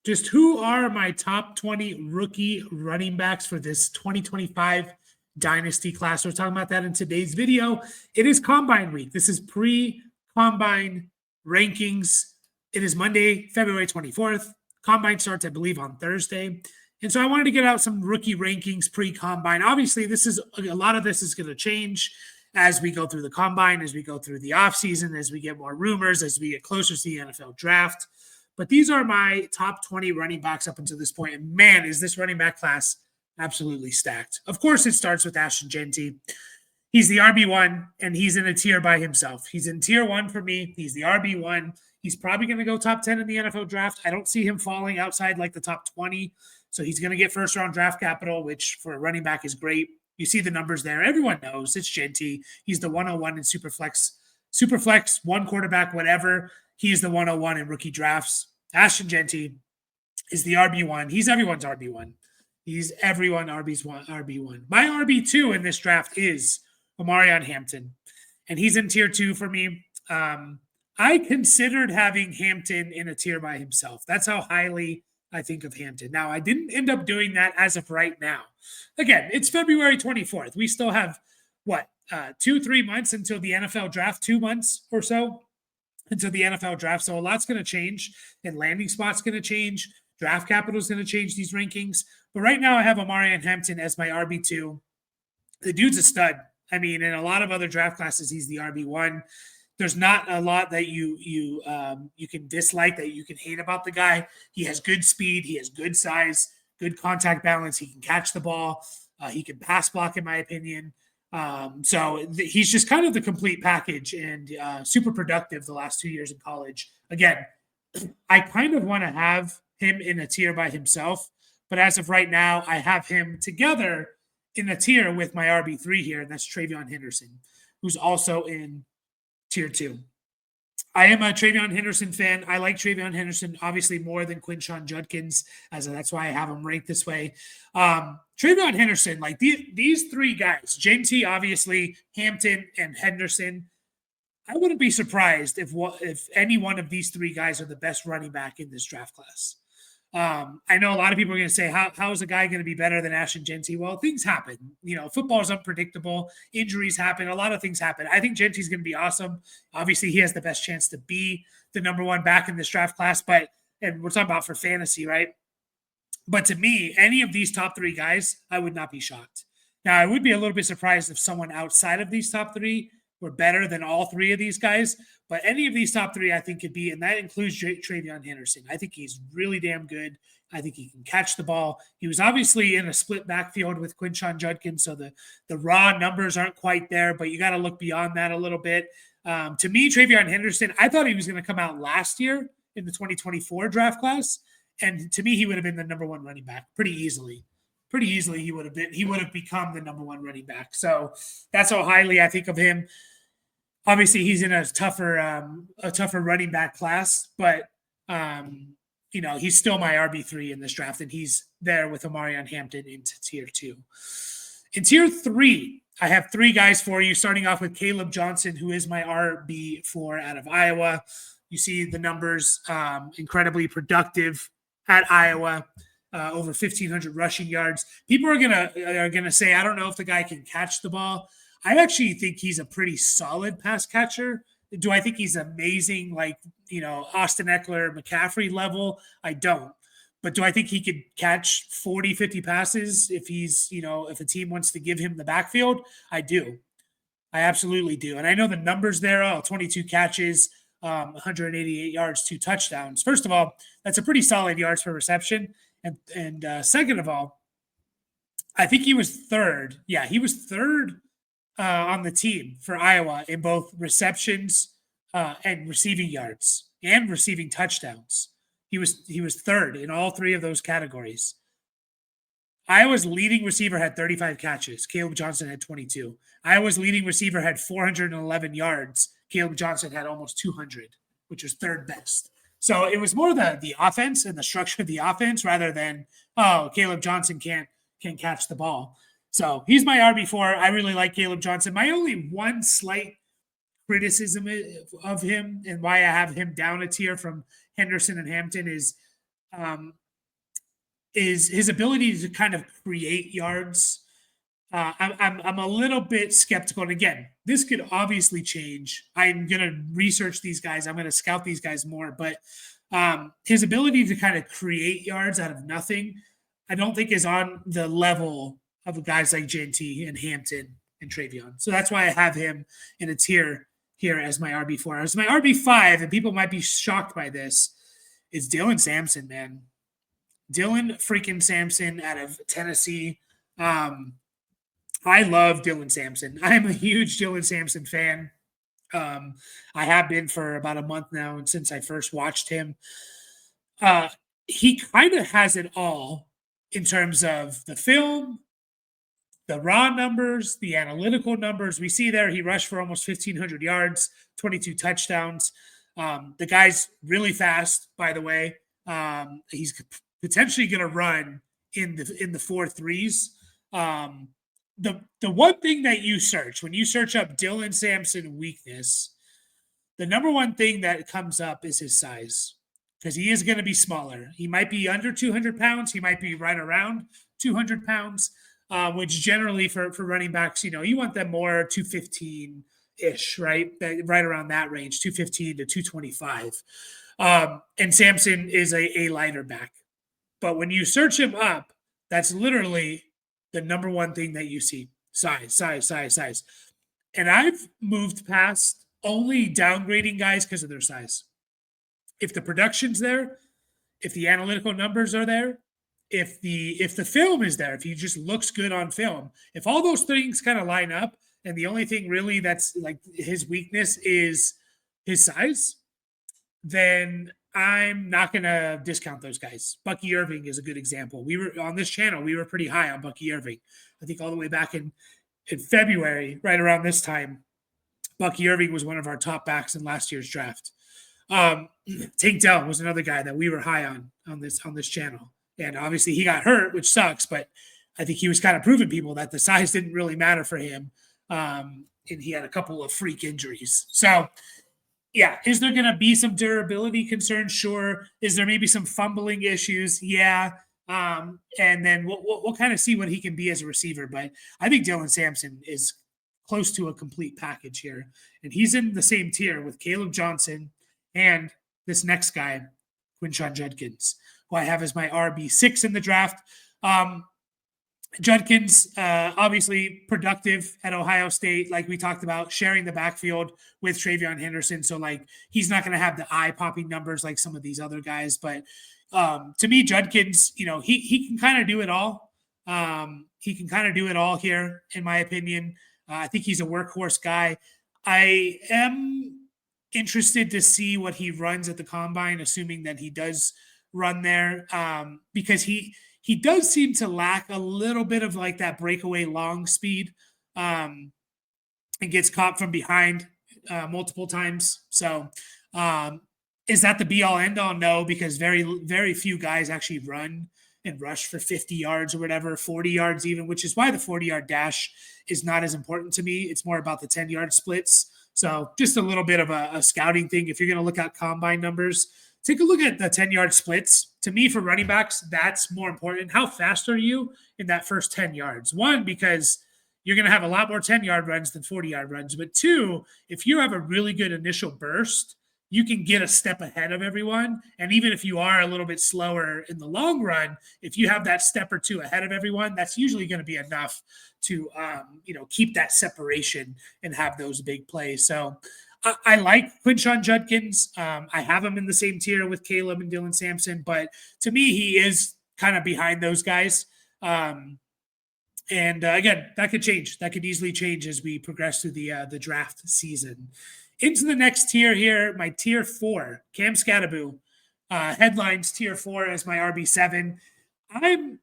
just who are my top 20 rookie running backs for this 2025 Dynasty class. We're talking about that in today's video. It is Combine Week. This is pre-Combine rankings. It is Monday, February 24th. Combine starts, I believe, on Thursday. And so I wanted to get out some rookie rankings pre-Combine. Obviously, a lot of this is going to change as we go through the Combine, as we go through the offseason, as we get more rumors, as we get closer to the NFL draft. But these are my top 20 running backs up until this point. And man, is this running back class absolutely stacked. Of course, it starts with Ashton Jeanty. He's the RB1, and he's in a tier by himself. He's in tier 1 for me. He's the RB1. He's probably going to go top 10 in the NFL draft. I don't see him falling outside like the top 20. So he's going to get first-round draft capital, which for a running back is great. You see the numbers there. Everyone knows it's Jeanty. He's the 101 in Superflex, one quarterback, whatever. He's the 101 in rookie drafts. Ashton Jeanty is the RB1. He's everyone's RB1. He's everyone RB1. My RB2 in this draft is Omarion Hampton, and he's in tier 2 for me. I considered having Hampton in a tier by himself. That's how highly I think of Hampton. Now, I didn't end up doing that as of right now. Again, it's February 24th. We still have, 2-3 months until the NFL draft, 2 months or so until the NFL draft. So a lot's going to change, and landing spots going to change. Draft capital is going to change these rankings. But right now I have Omarion Hampton as my RB2. The dude's a stud. I mean, in a lot of other draft classes, he's the RB1. There's not a lot that you can dislike, that you can hate about the guy. He has good speed. He has good size, good contact balance. He can catch the ball. He can pass block, in my opinion. He's just kind of the complete package, and super productive the last 2 years in college. Again, I kind of want to have him in a tier by himself, but as of right now, I have him together in a tier with my RB3 here, and that's TreVeyon Henderson, who's also in tier 2. I am a TreVeyon Henderson fan. I like TreVeyon Henderson obviously more than Quinshon Judkins, as that's why I have him ranked this way. TreVeyon Henderson, like these three guys, Jeanty, obviously, Hampton, and Henderson, I wouldn't be surprised if any one of these three guys are the best running back in this draft class. I know a lot of people are going to say, how is a guy going to be better than Ashton Jeanty? Well, things happen. Football is unpredictable. Injuries happen. A lot of things happen. I think Jeanty's going to be awesome. Obviously, he has the best chance to be the number one back in this draft class, and we're talking about for fantasy, right? But to me, any of these top three guys, I would not be shocked. Now, I would be a little bit surprised if someone outside of these top three were better than all three of these guys. But any of these top three, I think, could be, and that includes TreVeyon Henderson. I think he's really damn good. I think he can catch the ball. He was obviously in a split backfield with Quinshon Judkins, so the raw numbers aren't quite there, but you got to look beyond that a little bit. To me, TreVeyon Henderson, I thought he was going to come out last year in the 2024 draft class, and to me, he would have been the number one running back pretty easily. Pretty easily, he would have become the number one running back. So that's how highly I think of him. Obviously, he's in a tougher running back class, but he's still my RB3 in this draft, and he's there with Omarion Hampton into tier 2. In tier 3, I have three guys for you, starting off with Caleb Johnson, who is my RB4 out of Iowa. You see the numbers, incredibly productive at Iowa, over 1,500 rushing yards. People are gonna say, I don't know if the guy can catch the ball. I actually think he's a pretty solid pass catcher. Do I think he's amazing, like, Austin Eckler, McCaffrey level? I don't. But do I think he could catch 40, 50 passes if if a team wants to give him the backfield? I do. I absolutely do. And I know the numbers there, 22 catches, 188 yards, 2 touchdowns. First of all, that's a pretty solid yards per reception. And second of all, I think he was third. Yeah, he was third on the team for Iowa in both receptions and receiving yards and receiving touchdowns. He was third in all three of those categories. Iowa's leading receiver had 35 catches. Caleb Johnson had 22. Iowa's leading receiver had 411 yards. Caleb Johnson had almost 200, which was third best. So it was more the offense and the structure of the offense rather than, Caleb Johnson can't catch the ball. So he's my RB4. I really like Caleb Johnson. My only one slight criticism of him and why I have him down a tier from Henderson and Hampton is is his ability to kind of create yards. I'm a little bit skeptical. And again, this could obviously change. I'm gonna research these guys. I'm gonna scout these guys more. But his ability to kind of create yards out of nothing, I don't think is on the level of guys like Genty and Hampton and Travion. So that's why I have him in a tier here as my RB4. As my RB5, and people might be shocked by this, is Dylan Sampson, man. Dylan freaking Sampson out of Tennessee. I love Dylan Sampson. I am a huge Dylan Sampson fan. I have been for about a month now, and since I first watched him, he kind of has it all in terms of the film, the raw numbers, the analytical numbers. We see there he rushed for almost 1,500 yards, 22 touchdowns. The guy's really fast, by the way. He's potentially going to run in the 4.3s. The one thing that you search when you search up Dylan Sampson weakness, the number one thing that comes up is his size, because he is going to be smaller. He might be under 200 pounds. He might be right around 200 pounds, which generally for running backs, you want them more 215-ish, right? Right around that range, 215 to 225. And Sampson is a lighter back. But when you search him up, that's literally the number one thing that you see. Size. And I've moved past only downgrading guys because of their size. If the production's there, if the analytical numbers are there, if the film is there, if he just looks good on film, if all those things kind of line up, and the only thing really that's like his weakness is his size, then I'm not going to discount those guys. Bucky Irving is a good example. We were on this channel, we were pretty high on Bucky Irving. I think all the way back in February, right around this time, Bucky Irving was one of our top backs in last year's draft. Tank Dell was another guy that we were high on this channel. And obviously he got hurt, which sucks, but I think he was kind of proving people that the size didn't really matter for him. And he had a couple of freak injuries. So, yeah, is there going to be some durability concerns? Sure. Is there maybe some fumbling issues? Yeah. And then we'll kind of see what he can be as a receiver. But I think Dylan Sampson is close to a complete package here. And he's in the same tier with Caleb Johnson and this next guy, Quinshon Judkins, who I have as my RB6 in the draft. Judkins, obviously productive at Ohio State, like we talked about, sharing the backfield with Travion Henderson. So, he's not going to have the eye-popping numbers like some of these other guys. But to me, Judkins, he can kind of do it all. He can kind of do it all here, in my opinion. I think he's a workhorse guy. I am interested to see what he runs at the combine, assuming that he does run there, because he does seem to lack a little bit of that breakaway long speed, and gets caught from behind multiple times. So is that the be all end all? No, because very, very few guys actually run and rush for 50 yards or whatever, 40 yards even, which is why the 40-yard dash is not as important to me. It's more about the 10-yard splits. So just a little bit of a scouting thing. If you're going to look at combine numbers, take a look at the 10-yard splits. To me, for running backs, that's more important. How fast are you in that first 10 yards? One, because you're going to have a lot more 10-yard runs than 40-yard runs. But two, if you have a really good initial burst, you can get a step ahead of everyone. And even if you are a little bit slower in the long run, if you have that step or two ahead of everyone, that's usually going to be enough to keep that separation and have those big plays. So I like Quinshon Judkins. I have him in the same tier with Caleb and Dylan Sampson, but to me, he is kind of behind those guys. And again, that could change. That could easily change as we progress through the draft season. Into the next tier here, my tier 4, Cam Scatteraboo, headlines tier 4 as my RB7. I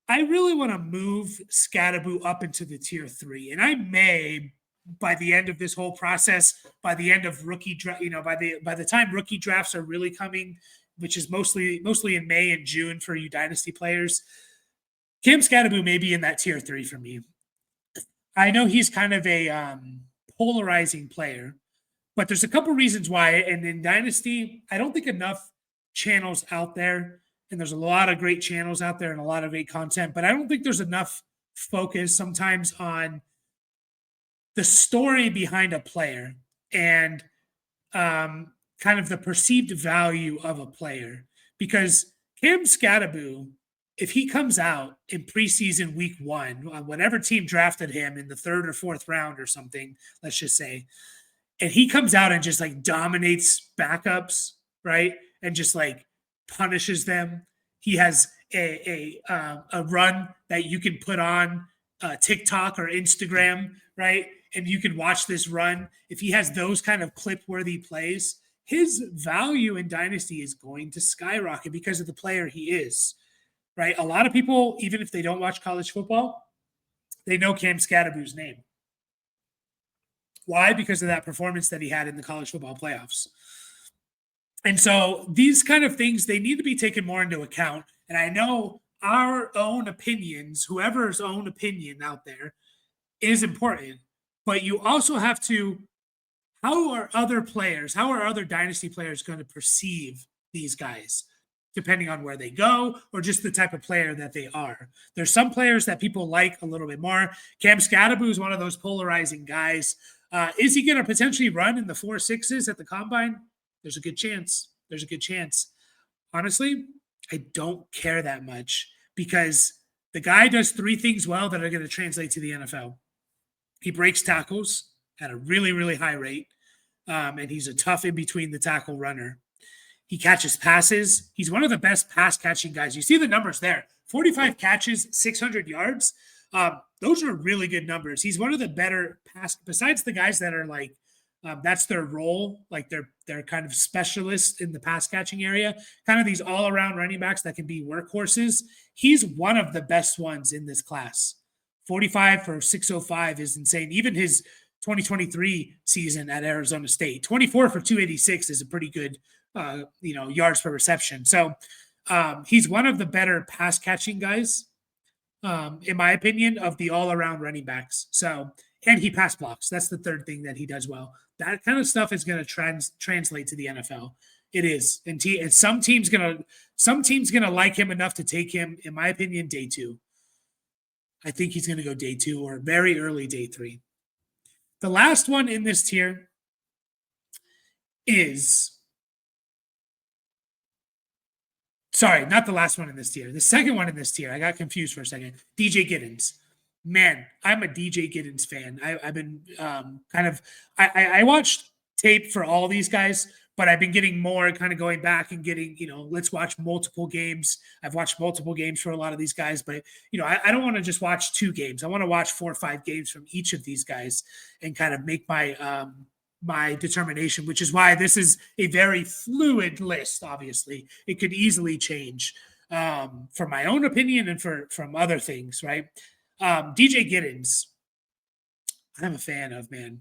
really want to move Scatteraboo up into the tier 3, and I may, by the end of this whole process, by the end of rookie draft, by the time rookie drafts are really coming, which is mostly in May and June for you Dynasty players, Cam Scatteraboo may be in that tier 3 for me. I know he's kind of a polarizing player, but there's a couple reasons why. And in Dynasty, I don't think enough channels out there, and there's a lot of great channels out there and a lot of great content, but I don't think there's enough focus sometimes on the story behind a player and kind of the perceived value of a player. Because Cam Scatteraboo, if he comes out in preseason week 1 on whatever team drafted him in the 3rd or 4th round or something, let's just say, and he comes out and just like dominates backups, right? And just like punishes them. He has a run that you can put on TikTok or Instagram, right? And you can watch this run. If he has those kind of clip-worthy plays, his value in Dynasty is going to skyrocket because of the player he is, right? A lot of people, even if they don't watch college football, they know Cam Scatteraboo's name. Why? Because of that performance that he had in the college football playoffs. And so these kind of things, they need to be taken more into account. And I know our own opinions, whoever's own opinion out there, is important. But you also have to, how are other players, how are other Dynasty players going to perceive these guys, depending on where they go or just the type of player that they are? There's some players that people like a little bit more. Cam Scatteraboo is one of those polarizing guys. Is he going to potentially run in the 4.6s at the combine? There's a good chance. There's a good chance. Honestly, I don't care that much because the guy does 3 things well that are going to translate to the NFL. He breaks tackles at a really, really high rate, and he's a tough in-between the tackle runner. He catches passes. He's one of the best pass-catching guys. You see the numbers there. 45 catches, 600 yards. Those are really good numbers. He's one of the better pass, besides the guys that are like, that's their role, like they're kind of specialists in the pass catching area, kind of these all-around running backs that can be workhorses. He's one of the best ones in this class. 45 for 605 is insane. Even his 2023 season at Arizona State, 24 for 286 is a pretty good, yards per reception. So he's one of the better pass catching guys, in my opinion, of the all-around running backs. So, and he pass blocks. That's the third thing that he does well. That kind of stuff is going to translate to the NFL. It is, and some teams gonna like him enough to take him. In my opinion, day 2. I think he's going to go day 2 or very early day 3. The last one in this tier is, sorry, not the last one in this tier. The second one in this tier. I got confused for a second. DJ Giddens. Man, I'm a DJ Giddens fan. I've been I watched tape for all these guys, but I've been getting more kind of going back and getting, let's watch multiple games. I've watched multiple games for a lot of these guys, but, I don't want to just watch 2 games. I want to watch 4 or 5 games from each of these guys and kind of make my my determination, which is why this is a very fluid list. Obviously, it could easily change for my own opinion and from other things, right? DJ Giddens, I'm a fan of, man.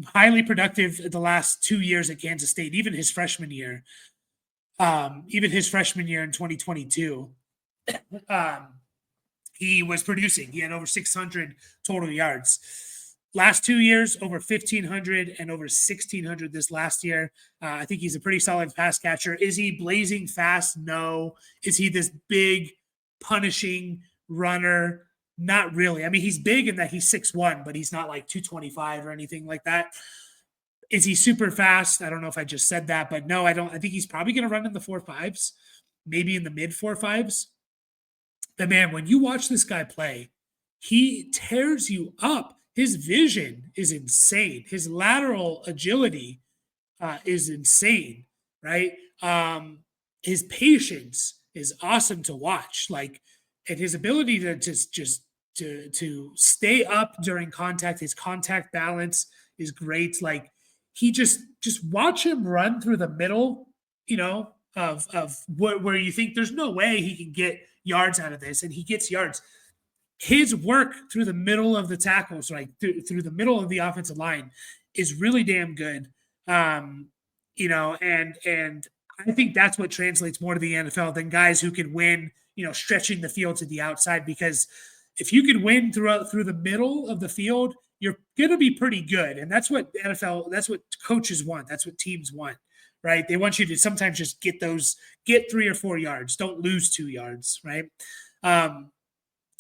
Highly productive the last 2 years at Kansas State, even his freshman year. In 2022, he was producing. He had over 600 total yards. Last 2 years, over 1,500 and over 1,600 this last year. I think he's a pretty solid pass catcher. Is he blazing fast? No. Is he this big, punishing runner? Not really. I mean, he's big in that he's 6'1", but he's not like 225 or anything like that. Is he super fast? I don't know if I just said that, but no, I don't. I think he's probably going to run in the 4.5s, maybe in the mid 4.5s. But man, when you watch this guy play, he tears you up. His vision is insane. His lateral agility is insane, right? His patience is awesome to watch. And his ability to to stay up during contact, his contact balance is great. Like he just watch him run through the middle, of where you think there's no way he can get yards out of this, and he gets yards. His work through the middle of the tackles, like through the middle of the offensive line, is really damn good. And I think that's what translates more to the NFL than guys who can win, stretching the field to the outside. Because if you can win through the middle of the field, you're going to be pretty good. And that's what NFL, that's what coaches want. That's what teams want, right? They want you to sometimes just get 3 or 4 yards. Don't lose 2 yards, right? And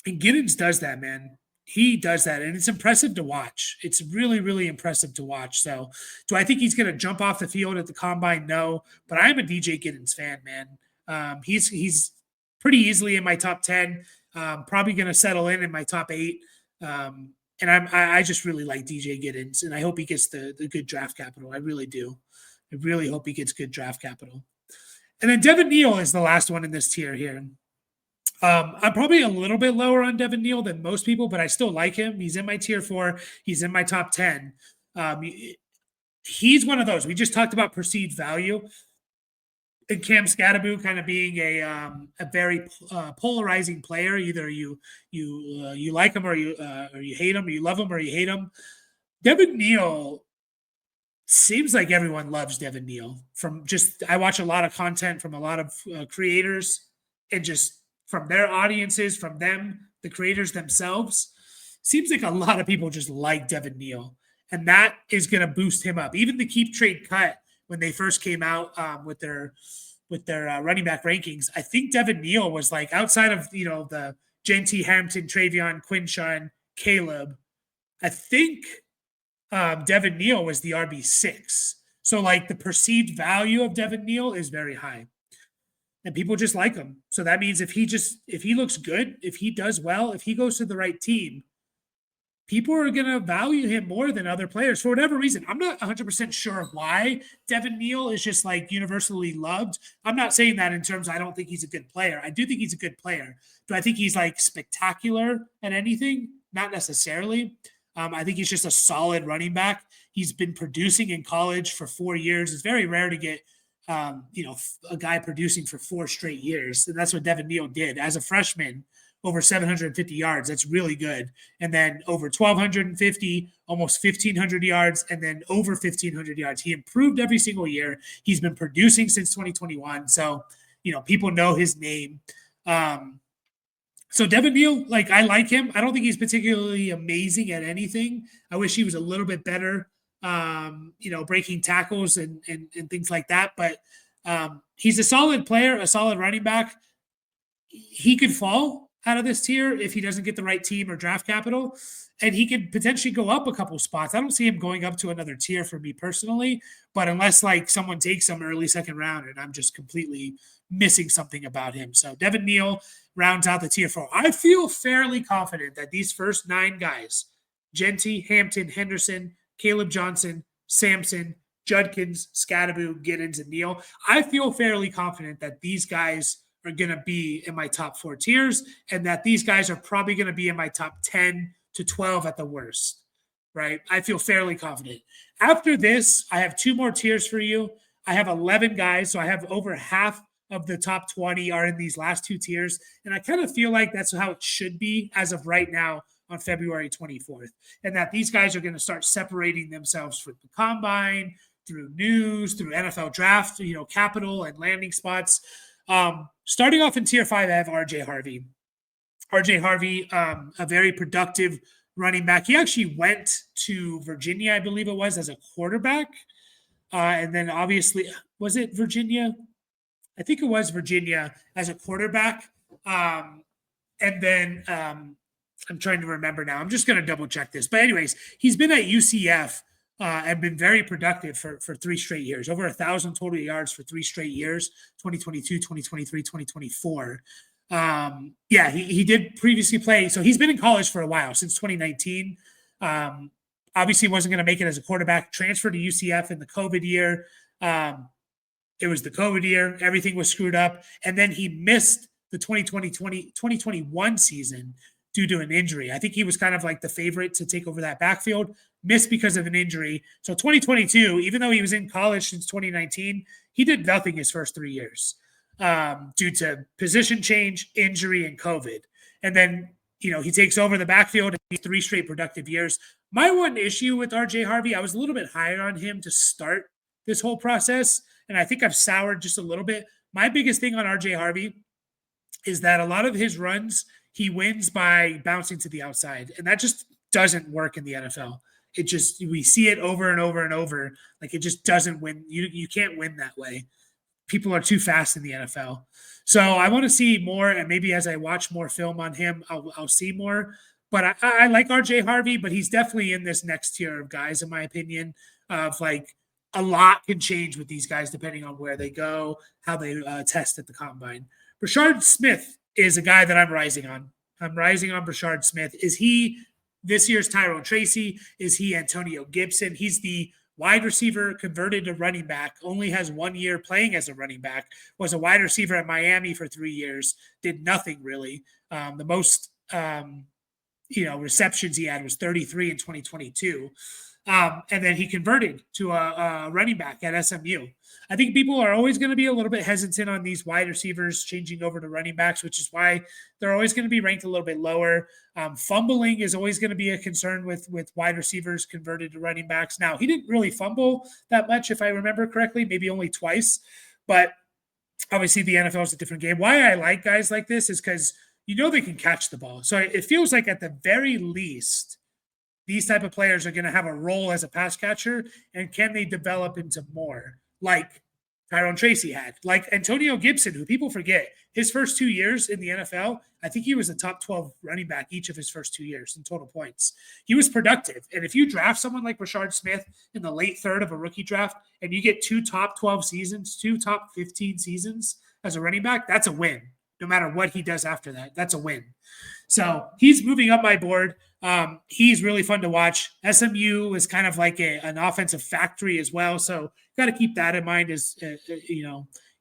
Giddens does that, man. He does that, and it's impressive to watch. It's really, really impressive to watch. So, do I think he's going to jump off the field at the combine? No, but I'm a DJ Giddens fan, man. He's pretty easily in my top 10. Probably going to settle in my top 8. And I just really like DJ Giddens, and I hope he gets the good draft capital. I really do. I really hope he gets good draft capital. And then Devin Neal is the last one in this tier here. I'm probably a little bit lower on Devin Neal than most people, but I still like him. He's in my tier 4. He's in my top 10. He's one of those. We just talked about perceived value. And Cam Scatterbo kind of being a very polarizing player. Either you like him or you hate him, or you love him or you hate him. Devin Neal seems like everyone loves Devin Neal. I watch a lot of content from a lot of creators, and just from their audiences, from them, the creators themselves, seems like a lot of people just like Devin Neal, and that is going to boost him up. Even the Keep Trade Cut, when they first came out with their running back rankings, I think Devin Neal was like, outside of the Genty, Hampton, Travion, Quinshawn, Caleb, I think Devin Neal was the RB6. So like the perceived value of Devin Neal is very high, and people just like him. So that means if he looks good, if he does well, if he goes to the right team, people are going to value him more than other players for whatever reason. I'm not 100% sure why Devin Neal is just like universally loved. I'm not saying that in terms I don't think he's a good player. I do think he's a good player. Do I think he's like spectacular at anything? Not necessarily. I think he's just a solid running back. He's been producing in college for 4 years. It's very rare to get a guy producing for 4 straight years. And that's what Devin Neal did as a freshman. Over 750 yards. That's really good. And then over 1,250, almost 1,500 yards, and then over 1,500 yards. He improved every single year. He's been producing since 2021. So, people know his name. So Devin Neal, I like him. I don't think he's particularly amazing at anything. I wish he was a little bit better, breaking tackles and things like that. But he's a solid player, a solid running back. He could fall out of this tier if he doesn't get the right team or draft capital, and he could potentially go up a couple spots. I don't see him going up to another tier for me personally, but unless someone takes him early second round and I'm just completely missing something about him. So Devin Neal rounds out the tier 4. I feel fairly confident that these first 9 guys, Genty, Hampton, Henderson, Caleb Johnson, Sampson, Judkins, Scatterbo, Giddens, and Neal, I feel fairly confident that these guys are going to be in my top 4 tiers, and that these guys are probably going to be in my top 10 to 12 at the worst, right? I feel fairly confident. After this, I have 2 more tiers for you. I have 11 guys, so I have over half of the top 20 are in these last 2 tiers, and I kind of feel like that's how it should be as of right now on February 24th, and that these guys are going to start separating themselves from the combine, through news, through NFL draft, capital and landing spots. Starting off in tier 5, I have RJ Harvey. RJ Harvey, a very productive running back. He actually went to Virginia, I believe it was, as a quarterback. And then obviously, was it Virginia? I think it was Virginia as a quarterback. And then I'm trying to remember now. I'm just going to double check this. But anyways, he's been at UCF and been very productive for 3 straight years, over 1,000 total yards for 3 straight years, 2022, 2023, 2024. He did previously play. So he's been in college for a while, since 2019. Obviously wasn't going to make it as a quarterback, transferred to UCF in the COVID year. It was the COVID year. Everything was screwed up. And then he missed the 2021 season due to an injury. I think he was kind of like the favorite to take over that backfield, missed because of an injury. So 2022, even though he was in college since 2019, he did nothing his first 3 years due to position change, injury, and COVID. And then, he takes over the backfield in 3 straight productive years. My one issue with RJ Harvey, I was a little bit higher on him to start this whole process, and I think I've soured just a little bit. My biggest thing on RJ Harvey is that a lot of his runs, he wins by bouncing to the outside, and that just doesn't work in the NFL. It just, we see it over and over and over. Like, it just doesn't win. You can't win that way. People are too fast in the NFL. So I want to see more, and maybe as I watch more film on him, I'll see more. But I like RJ Harvey, but he's definitely in this next tier of guys, in my opinion. Of like, a lot can change with these guys depending on where they go, how they test at the combine. Brashard Smith is a guy that I'm rising on. I'm rising on Brashard Smith. Is he this year's Tyrone Tracy? Is he Antonio Gibson? He's the wide receiver converted to running back, only has 1 year playing as a running back, was a wide receiver at Miami for 3 years, did nothing really. The most receptions he had was 33 in 2022. And then he converted to a running back at SMU. I think people are always going to be a little bit hesitant on these wide receivers changing over to running backs, which is why they're always going to be ranked a little bit lower. Fumbling is always going to be a concern with wide receivers converted to running backs. Now, he didn't really fumble that much, if I remember correctly, maybe only twice. But obviously, the NFL is a different game. Why I like guys like this is because they can catch the ball. So it feels like at the very least, these type of players are going to have a role as a pass catcher, and can they develop into more like Tyrone Tracy had, like Antonio Gibson, who people forget his first 2 years in the NFL. I think he was a top 12 running back each of his first 2 years in total points. He was productive. And if you draft someone like Brashard Smith in the late third of a rookie draft and you get 2 top 12 seasons, 2 top 15 seasons as a running back, that's a win. No matter what he does after that, that's a win. So he's moving up my board. He's really fun to watch. SMU is kind of like an offensive factory as well. So got to keep that in mind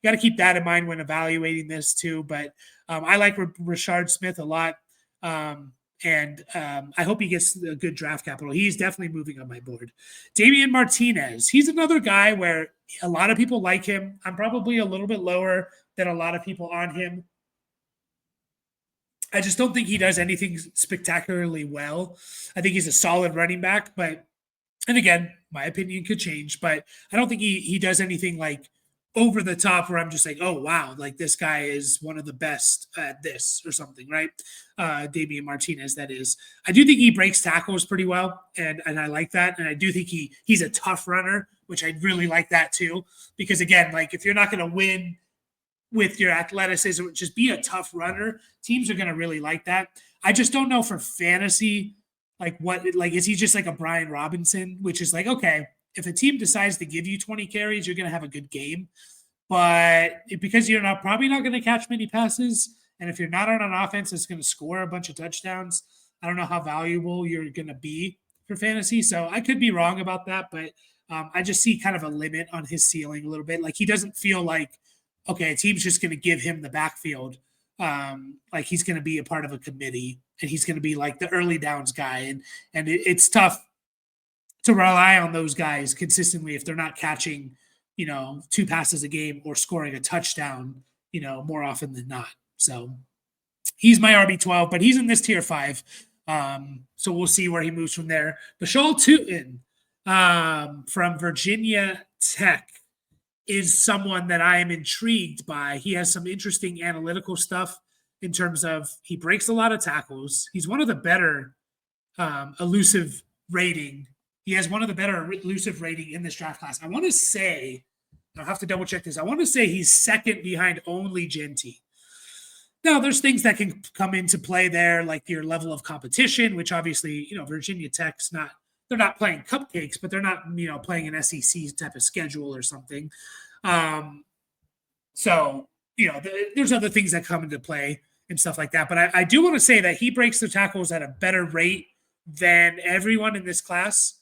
got to keep that in mind when evaluating this too. But I like Brashard Smith a lot. And I hope he gets a good draft capital. He's definitely moving on my board. Damian Martinez. He's another guy where a lot of people like him. I'm probably a little bit lower than a lot of people on him. I just don't think he does anything spectacularly well. I think he's a solid running back, and again, my opinion could change, but I don't think he does anything like over the top where I'm just like, oh, wow, like this guy is one of the best at this or something, right? Damian Martinez, that is. I do think he breaks tackles pretty well, and I like that. And I do think he's a tough runner, which I really like that too. Because again, like if you're not going to win with your athleticism, just be a tough runner, teams are going to really like that. I just don't know for fantasy, is he just like a Brian Robinson, which is like, okay, if a team decides to give you 20 carries, you're going to have a good game. But because you're probably not going to catch many passes, and if you're not on an offense that's going to score a bunch of touchdowns, I don't know how valuable you're going to be for fantasy. So I could be wrong about that, but I just see kind of a limit on his ceiling a little bit. Like he doesn't feel like, okay, a team's just going to give him the backfield. Like he's going to be a part of a committee, and he's going to be like the early downs guy. And it's tough to rely on those guys consistently if they're not catching, 2 passes a game or scoring a touchdown, more often than not. So he's my RB12, but he's in this tier 5. So we'll see where he moves from there. Bashal Tootin from Virginia Tech is someone that I am intrigued by. He has some interesting analytical stuff in terms of he breaks a lot of tackles. He's one of the better elusive rating. He has one of the better elusive rating in this draft class. I want to say, I'll have to double check this. I want to say he's second behind only Genty. Now, there's things that can come into play there, like your level of competition, which obviously, Virginia Tech's not, they're not playing cupcakes, but they're not, playing an SEC type of schedule or something. So, there's other things that come into play and stuff like that. But I do want to say that he breaks the tackles at a better rate than everyone in this class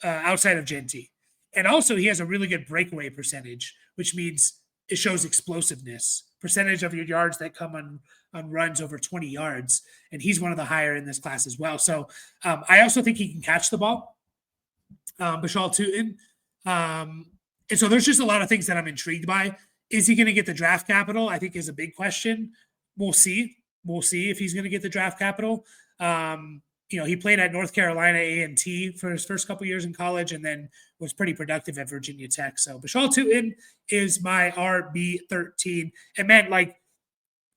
outside of Genty. And also, he has a really good breakaway percentage, which means it shows explosiveness, percentage of your yards that come on runs over 20 yards. And he's one of the higher in this class as well. So I also think he can catch the ball, Bashal Tootin. And so there's just a lot of things that I'm intrigued by. Is he going to get the draft capital? I think is a big question. We'll see. We'll see if he's going to get the draft capital. He played at North Carolina A&T for his first couple years in college and then was pretty productive at Virginia Tech. So Bashal Tootin is my RB13. And man, like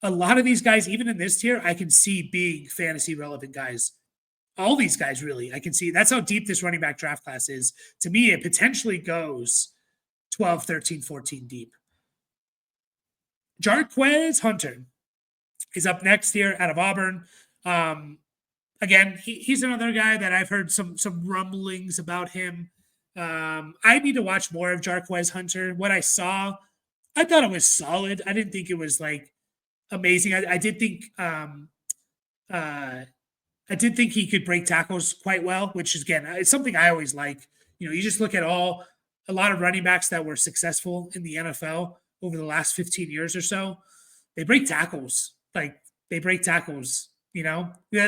a lot of these guys, even in this tier, I can see being fantasy relevant guys. all these guys really. I can see that's how deep this running back draft class is. To me, it potentially goes 12, 13, 14 deep. Jarquez Hunter is up next here out of Auburn. Again, he's another guy that I've heard some rumblings about him. I need to watch more of Jarquez Hunter. What I saw, I thought it was solid. I didn't think it was like amazing. I did think he could break tackles quite well, which is, again, it's something I always like. You just look at a lot of running backs that were successful in the NFL over the last 15 years or so. They break tackles. That's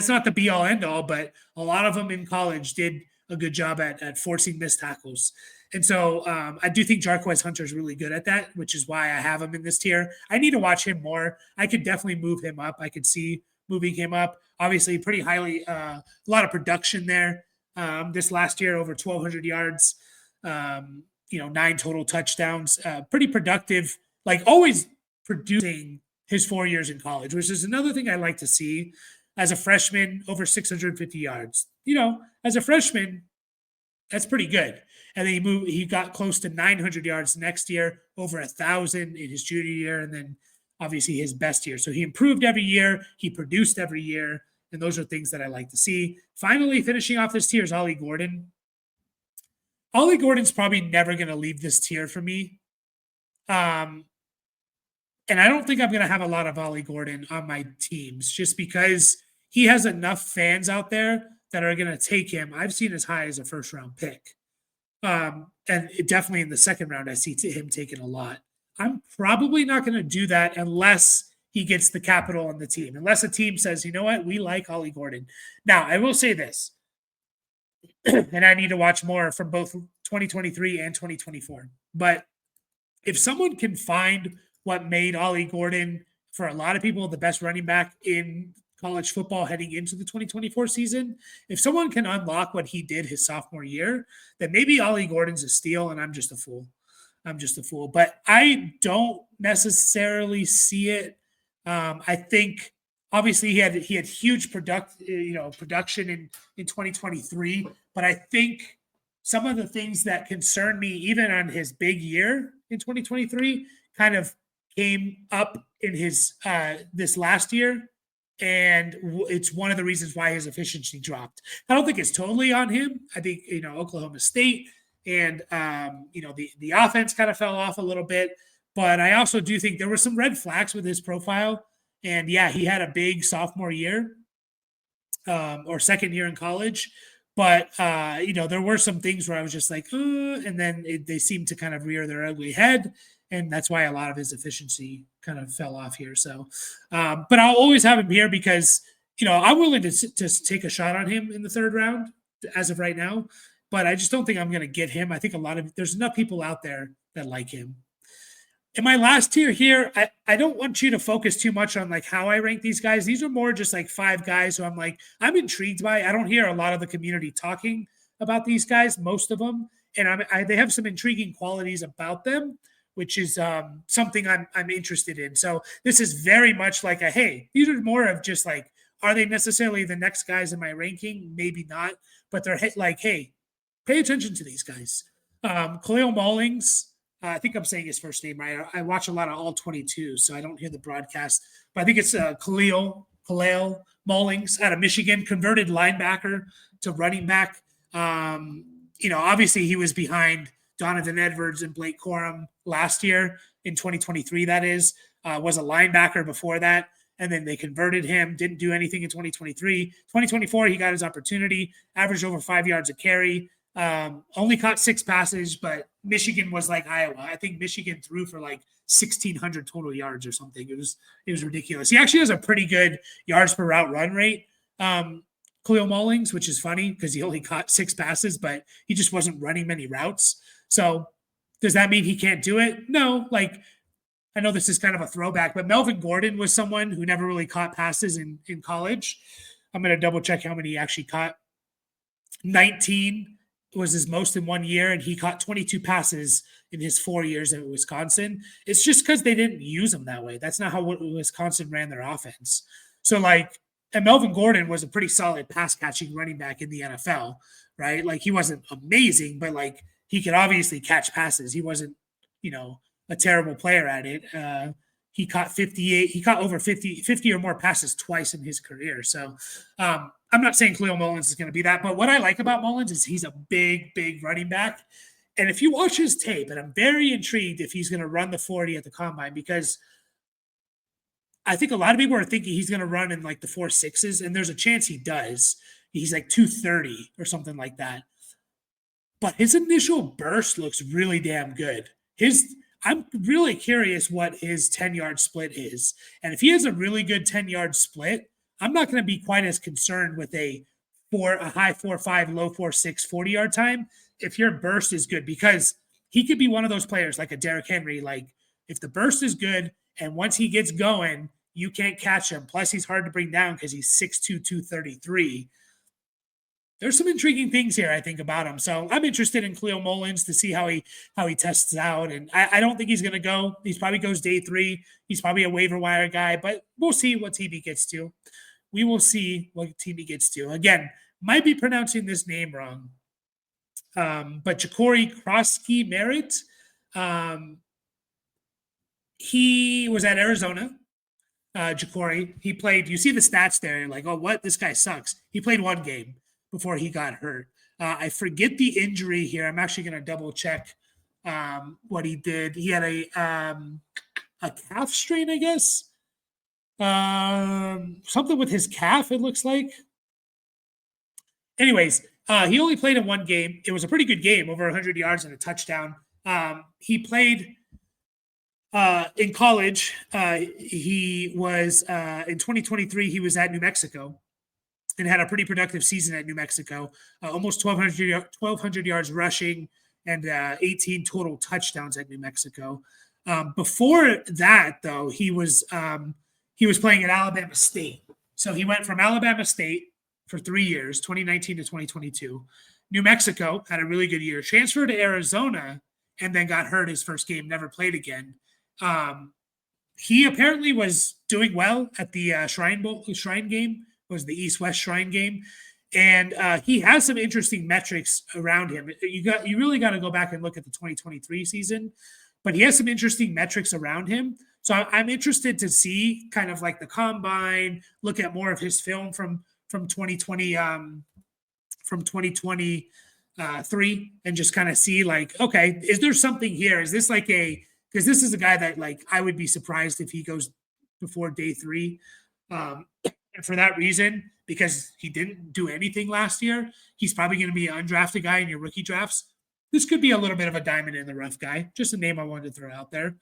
not the be all end all, but a lot of them in college did a good job at forcing missed tackles. And so I do think Jarquez Hunter is really good at that, which is why I have him in this tier. I need to watch him more. I could definitely move him up. I could see moving him up. Obviously, pretty highly, a lot of production there this last year, over 1,200 yards, 9 total touchdowns. Pretty productive, like always producing his 4 years in college, which is another thing I like to see. As a freshman, over 650 yards. As a freshman, that's pretty good. And then he got close to 900 yards next year, over 1,000 in his junior year, and then obviously his best year. So he improved every year. He produced every year. And those are things that I like to see. Finally, finishing off this tier is Ollie Gordon. Ollie Gordon's probably never going to leave this tier for me. And I don't think I'm going to have a lot of Ollie Gordon on my teams just because he has enough fans out there that are going to take him. I've seen as high as a first-round pick. And definitely in the second round, I see him taken a lot. I'm probably not going to do that unless he gets the capital on the team, unless a team says, you know what, we like Ollie Gordon. Now, I will say this, and I need to watch more from both 2023 and 2024. But if someone can find what made Ollie Gordon, for a lot of people, the best running back in college football heading into the 2024 season, if someone can unlock what he did his sophomore year, then maybe Ollie Gordon's a steal and I'm just a fool. But I don't necessarily see it. I think obviously he had huge production in 2023, but I think some of the things that concern me, even on his big year in 2023, kind of came up in his this last year, and it's one of the reasons why his efficiency dropped. I don't think it's totally on him. I think Oklahoma State and the offense kind of fell off a little bit, but I also do think there were some red flags with his profile. And yeah, he had a big sophomore year or second year in college, but there were some things where I was just like, and then they seemed to kind of rear their ugly head. And that's why a lot of his efficiency kind of fell off here. So, but I'll always have him here because, I'm willing to take a shot on him in the third round as of right now, but I just don't think I'm going to get him. I think there's enough people out there that like him. In my last tier here, I don't want you to focus too much on like how I rank these guys. These are more just like 5 guys who I'm intrigued by. I don't hear a lot of the community talking about these guys, most of them. And they have some intriguing qualities about them, which is something I'm interested in. So this is very much like hey, these are more of just like, are they necessarily the next guys in my ranking? Maybe not, but they're like, hey, pay attention to these guys. Khalil Mullings, I think I'm saying his first name right. I watch a lot of all 22, so I don't hear the broadcast, but I think it's Khalil Mullings out of Michigan, converted linebacker to running back. Obviously he was behind Donovan Edwards and Blake Corum last year in 2023, that is, was a linebacker before that. And then they converted him, didn't do anything in 2023. 2024, he got his opportunity, averaged over 5 yards a carry, only caught 6 passes, but Michigan was like Iowa. I think Michigan threw for like 1,600 total yards or something. It was ridiculous. He actually has a pretty good yards per route run rate, Khalil Mullings, which is funny because he only caught 6 passes, but he just wasn't running many routes. So does that mean he can't do it? No. I know this is kind of a throwback, but Melvin Gordon was someone who never really caught passes in college. I'm going to double check how many he actually caught. 19 was his most in 1 year, and he caught 22 passes in his 4 years at Wisconsin. It's just because they didn't use him that way. That's not how Wisconsin ran their offense. So And Melvin Gordon was a pretty solid pass catching running back in the NFL, right? Like he wasn't amazing, but like he could obviously catch passes. He wasn't, a terrible player at it. He caught 58, he caught over 50 or more passes twice in his career. So I'm not saying Khalil Mullins is going to be that, but what I like about Mullins is he's a big, big running back. And if you watch his tape, and I'm very intrigued if he's going to run the 40 at the combine, because I think a lot of people are thinking he's going to run in like the 4.6s, and there's a chance he does. He's like 230 or something like that. But his initial burst looks really damn good. I'm really curious what his 10-yard split is. And if he has a really good 10-yard split, I'm not going to be quite as concerned with a high 4.5, low 4.6 40-yard time if your burst is good, because he could be one of those players like a Derrick Henry. Like if the burst is good and once he gets going, you can't catch him. Plus he's hard to bring down because he's 6'2", 233. There's some intriguing things here, I think, about him. So I'm interested in Khalil Mullins to see how he tests out. And I don't think he's going to go. He probably goes day 3. He's probably a waiver wire guy, but we'll see what team he gets to. We will see what team he gets to. Again, might be pronouncing this name wrong. But Ja'Cory Krosky-Merritt, he was at Arizona. Ja'Cory, he played, you see the stats there, you're like, oh, what? This guy sucks. He played 1 game before he got hurt. I forget the injury here. I'm actually going to double check what he did. He had a calf strain, I guess. Something with his calf, it looks like. Anyways, he only played in 1 game. It was a pretty good game, over 100 yards and a touchdown. He played in college. He was in 2023, he was at New Mexico and had a pretty productive season at New Mexico, almost 1,200 yards rushing and 18 total touchdowns at New Mexico. Before that, though, he was playing at Alabama State. So he went from Alabama State for 3 years, 2019 to 2022. New Mexico had a really good year, transferred to Arizona, and then got hurt his first game, never played again. He apparently was doing well at the Shrine game, was the East-West Shrine game. And he has some interesting metrics around him. You really got to go back and look at the 2023 season, but he has some interesting metrics around him. So I'm interested to see kind of like the combine, look at more of his film from 2020, from 2023, and just kind of see like, okay, is there something here? Is this like because this is a guy that like I would be surprised if he goes before day 3. And for that reason, because he didn't do anything last year, he's probably going to be an undrafted guy in your rookie drafts. This could be a little bit of a diamond in the rough guy. Just a name I wanted to throw out there.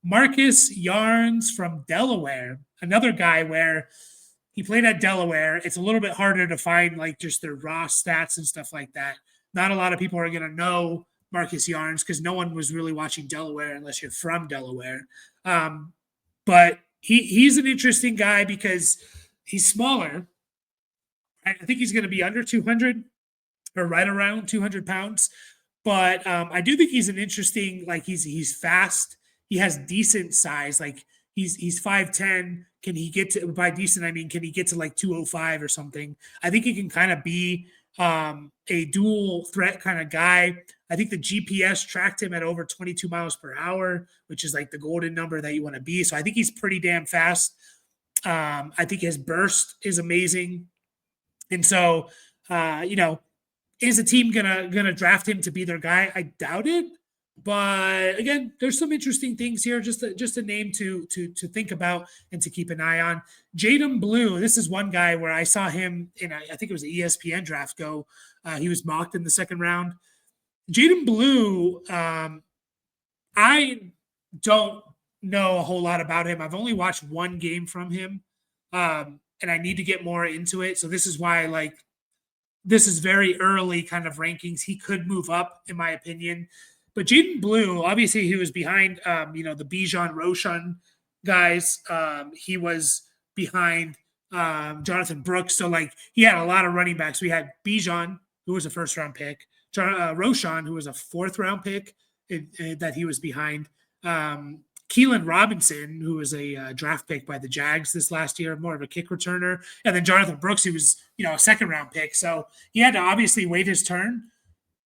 Marcus Yarns from Delaware, another guy where he played at Delaware. It's a little bit harder to find like just their raw stats and stuff like that. Not a lot of people are going to know Marcus Yarns because no one was really watching Delaware unless you're from Delaware. But he's an interesting guy because he's smaller. I think he's going to be under 200 or right around 200 pounds. But I do think he's an interesting, like he's fast. He has decent size. Like he's 5'10". Can he get to, by decent, I mean, can he get to like 205 or something? I think he can kind of be a dual threat kind of guy. I think the GPS tracked him at over 22 miles per hour, which is like the golden number that you want to be. So I think he's pretty damn fast. I think his burst is amazing. And so, is a team gonna draft him to be their guy? I doubt it. But again, there's some interesting things here. Just a name to think about and to keep an eye on. Jaden Blue. This is one guy where I saw him in I think it was an ESPN draft go. He was mocked in the 2nd round. Jaden Blue. I don't know a whole lot about him. I've only watched 1 game from him, and I need to get more into it. So this is why this is very early kind of rankings. He could move up, in my opinion. But Jaden Blue, obviously, he was behind, the Bijan Roshan guys. He was behind Jonathan Brooks. So, he had a lot of running backs. We had Bijan, who was a 1st-round pick, Roshan, who was a 4th-round pick that he was behind. Keelan Robinson, who was a draft pick by the Jags this last year, more of a kick returner, and then Jonathan Brooks, who was a second round pick. So he had to obviously wait his turn.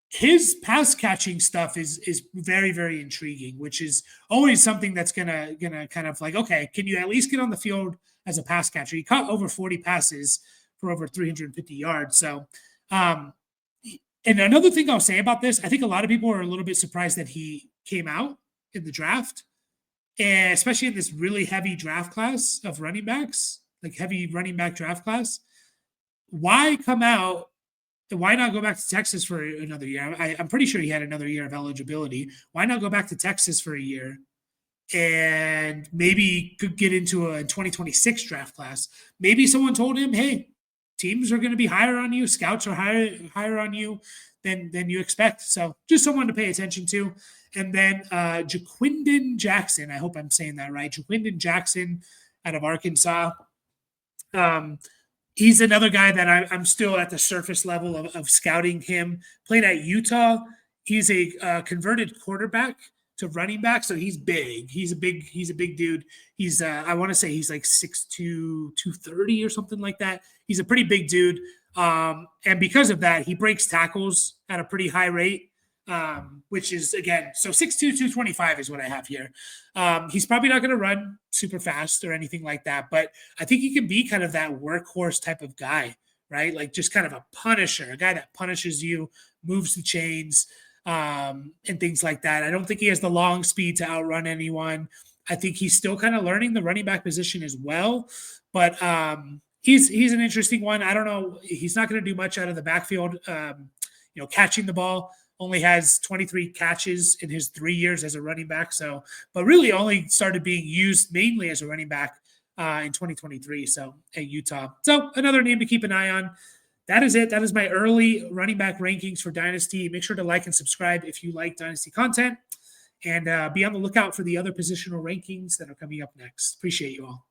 His pass catching stuff is very, very intriguing, which is always something that's gonna kind of like, okay, can you at least get on the field as a pass catcher? He caught over 40 passes for over 350 yards. So, and another thing I'll say about this, I think a lot of people are a little bit surprised that he came out in the draft, and especially in this really heavy draft class of running backs, like heavy running back draft class. Why come out? Why not go back to Texas for another year? I'm pretty sure he had another year of eligibility. Why not go back to Texas for a year and maybe could get into a 2026 draft class? Maybe someone told him, hey, teams are going to be higher on you. Scouts are higher on you than you expect. So just someone to pay attention to. And then Jaquindon Jackson, I hope I'm saying that right. Jaquindon Jackson out of Arkansas. He's another guy that I'm still at the surface level of scouting him. Played at Utah. He's a converted quarterback to running back, so he's big. He's a big dude. He's I want to say he's like 6'2", 230 or something like that. He's a pretty big dude. And because of that, he breaks tackles at a pretty high rate. Which is, again, so 6'2", 225 is what I have here. He's probably not going to run super fast or anything like that, but I think he can be kind of that workhorse type of guy, right? Like just kind of a punisher, a guy that punishes you, moves the chains, and things like that. I don't think he has the long speed to outrun anyone. I think he's still kind of learning the running back position as well, but he's an interesting one. I don't know. He's not going to do much out of the backfield, catching the ball. Only has 23 catches in his 3 years as a running back. So, but really only started being used mainly as a running back in 2023. So at Utah. So another name to keep an eye on. That is it. That is my early running back rankings for Dynasty. Make sure to like and subscribe if you like Dynasty content, and be on the lookout for the other positional rankings that are coming up next. Appreciate you all.